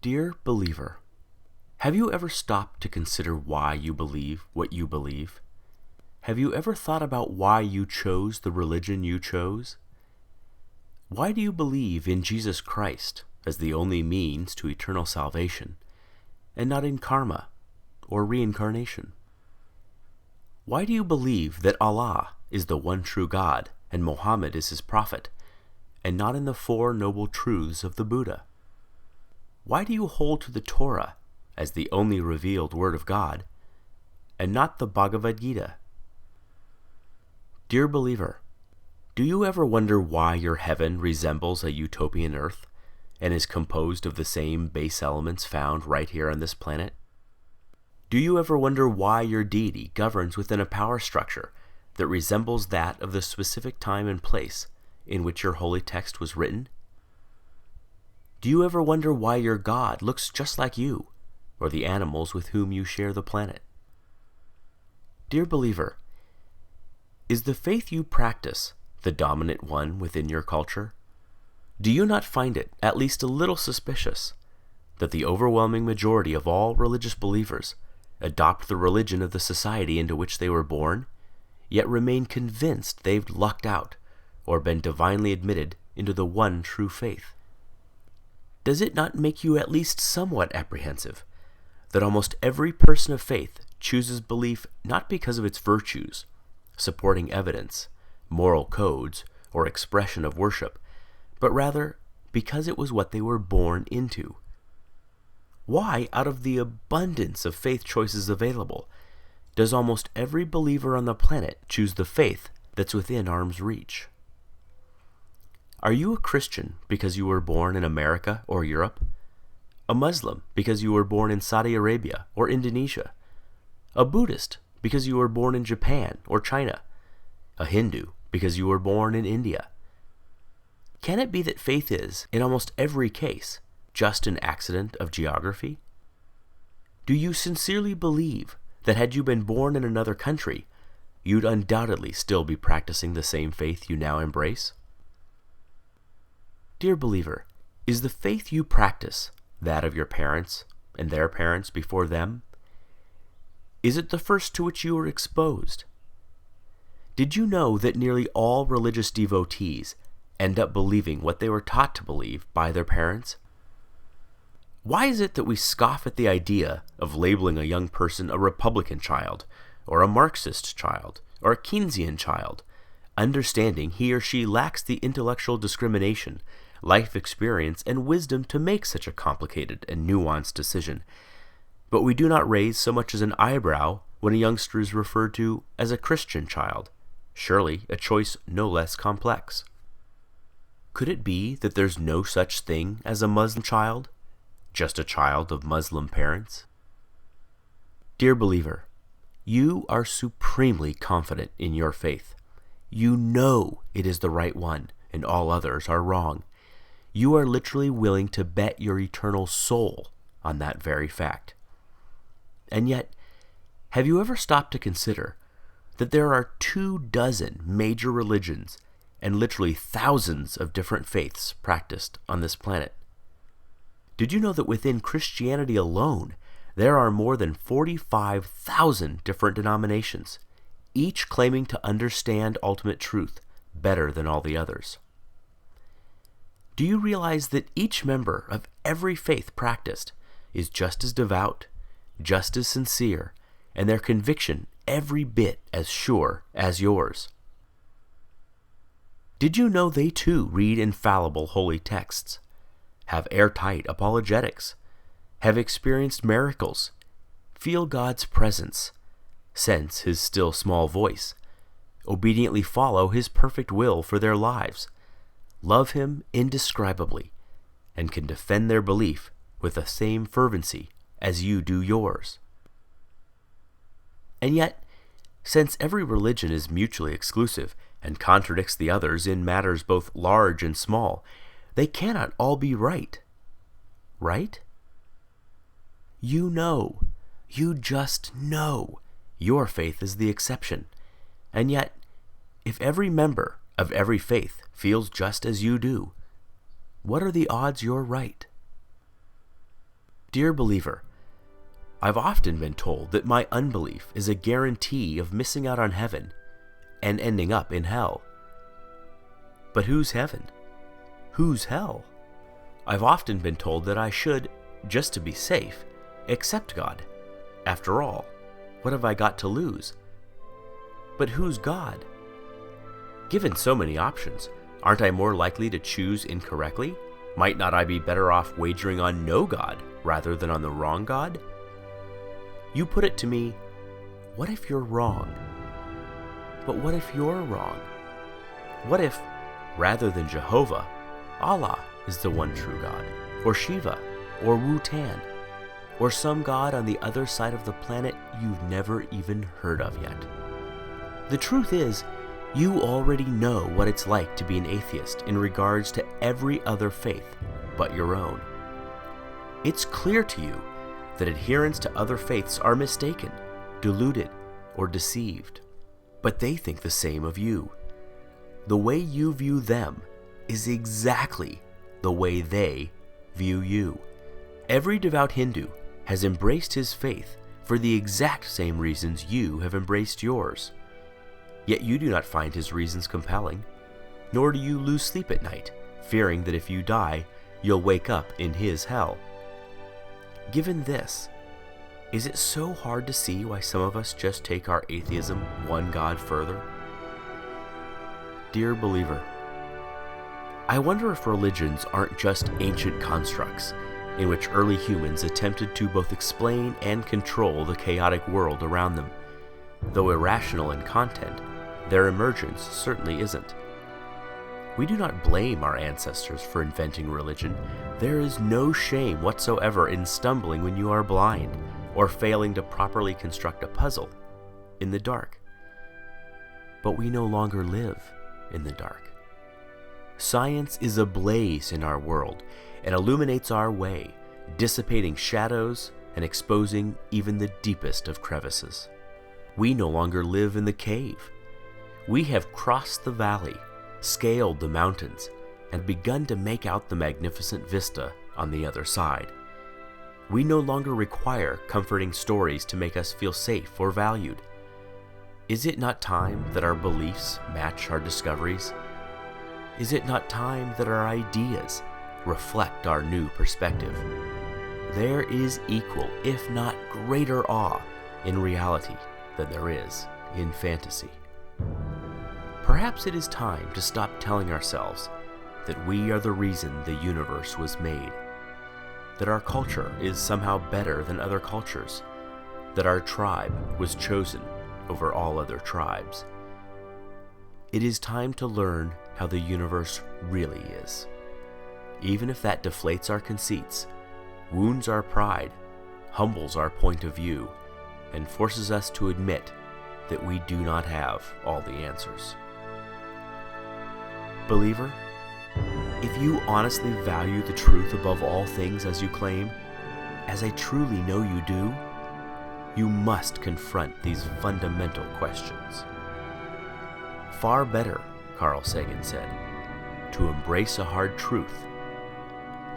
Dear believer, have you ever stopped to consider why you believe what you believe? Have you ever thought about why you chose the religion you chose? Why do you believe in Jesus Christ as the only means to eternal salvation, and not in karma or reincarnation? Why do you believe that Allah is the one true God and Muhammad is his prophet, and not in the Four Noble Truths of the Buddha? Why do you hold to the Torah as the only revealed word of God, and not the Bhagavad Gita? Dear believer, do you ever wonder why your heaven resembles a utopian earth, and is composed of the same base elements found right here on this planet? Do you ever wonder why your deity governs within a power structure that resembles that of the specific time and place in which your holy text was written? Do you ever wonder why your God looks just like you, or the animals with whom you share the planet? Dear believer, is the faith you practice the dominant one within your culture? Do you not find it at least a little suspicious that the overwhelming majority of all religious believers adopt the religion of the society into which they were born, yet remain convinced they've lucked out or been divinely admitted into the one true faith? Does it not make you at least somewhat apprehensive that almost every person of faith chooses belief not because of its virtues, supporting evidence, moral codes, or expression of worship, but rather because it was what they were born into? Why, out of the abundance of faith choices available, does almost every believer on the planet choose the faith that's within arm's reach? Are you a Christian because you were born in America or Europe? A Muslim because you were born in Saudi Arabia or Indonesia? A Buddhist because you were born in Japan or China? A Hindu because you were born in India? Can it be that faith is, in almost every case, just an accident of geography? Do you sincerely believe that had you been born in another country, you'd undoubtedly still be practicing the same faith you now embrace? Dear believer, is the faith you practice that of your parents and their parents before them? Is it the first to which you were exposed? Did you know that nearly all religious devotees end up believing what they were taught to believe by their parents? Why is it that we scoff at the idea of labeling a young person a Republican child, or a Marxist child, or a Keynesian child, understanding he or she lacks the intellectual discrimination, life experience, and wisdom to make such a complicated and nuanced decision, but we do not raise so much as an eyebrow when a youngster is referred to as a Christian child, surely a choice no less complex? Could it be that there's no such thing as a Muslim child, just a child of Muslim parents? Dear believer, you are supremely confident in your faith. You know it is the right one, and all others are wrong. You are literally willing to bet your eternal soul on that very fact. And yet, have you ever stopped to consider that there are 24 major religions and literally thousands of different faiths practiced on this planet? Did you know that within Christianity alone, there are more than 45,000 different denominations, each claiming to understand ultimate truth better than all the others? Do you realize that each member of every faith practiced is just as devout, just as sincere, and their conviction every bit as sure as yours? Did you know they too read infallible holy texts, have airtight apologetics, have experienced miracles, feel God's presence, sense his still small voice, obediently follow his perfect will for their lives, love him indescribably, and can defend their belief with the same fervency as you do yours? And yet, since every religion is mutually exclusive and contradicts the others in matters both large and small, they cannot all be right. Right? You know, you just know, your faith is the exception. And yet, if every member of every faith feels just as you do, what are the odds you're right? Dear believer, I've often been told that my unbelief is a guarantee of missing out on heaven and ending up in hell. But whose heaven? Whose hell? I've often been told that I should, just to be safe, accept God. After all, what have I got to lose? But who's God? Given so many options, aren't I more likely to choose incorrectly? Might not I be better off wagering on no God rather than on the wrong God? You put it to me, what if you're wrong? But what if you're wrong? What if, rather than Jehovah, Allah is the one true God, or Shiva, or Wu-Tan, or some god on the other side of the planet you've never even heard of yet? The truth is, you already know what it's like to be an atheist in regards to every other faith but your own. It's clear to you that adherents to other faiths are mistaken, deluded, or deceived, but they think the same of you. The way you view them is exactly the way they view you. Every devout Hindu has embraced his faith for the exact same reasons you have embraced yours. Yet you do not find his reasons compelling, nor do you lose sleep at night, fearing that if you die, you'll wake up in his hell. Given this, is it so hard to see why some of us just take our atheism one God further? Dear believer, I wonder if religions aren't just ancient constructs in which early humans attempted to both explain and control the chaotic world around them. Though irrational in content, their emergence certainly isn't. We do not blame our ancestors for inventing religion. There is no shame whatsoever in stumbling when you are blind, or failing to properly construct a puzzle in the dark. But we no longer live in the dark. Science is ablaze in our world and illuminates our way, dissipating shadows and exposing even the deepest of crevices. We no longer live in the cave. We have crossed the valley, scaled the mountains, and begun to make out the magnificent vista on the other side. We no longer require comforting stories to make us feel safe or valued. Is it not time that our beliefs match our discoveries? Is it not time that our ideas reflect our new perspective? There is equal, if not greater awe in reality than there is in fantasy. Perhaps it is time to stop telling ourselves that we are the reason the universe was made, that our culture is somehow better than other cultures, that our tribe was chosen over all other tribes. It is time to learn how the universe really is, even if that deflates our conceits, wounds our pride, humbles our point of view, and forces us to admit that we do not have all the answers. Believer, if you honestly value the truth above all things as you claim, as I truly know you do, you must confront these fundamental questions. Far better, Carl Sagan said, to embrace a hard truth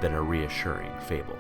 than a reassuring fable.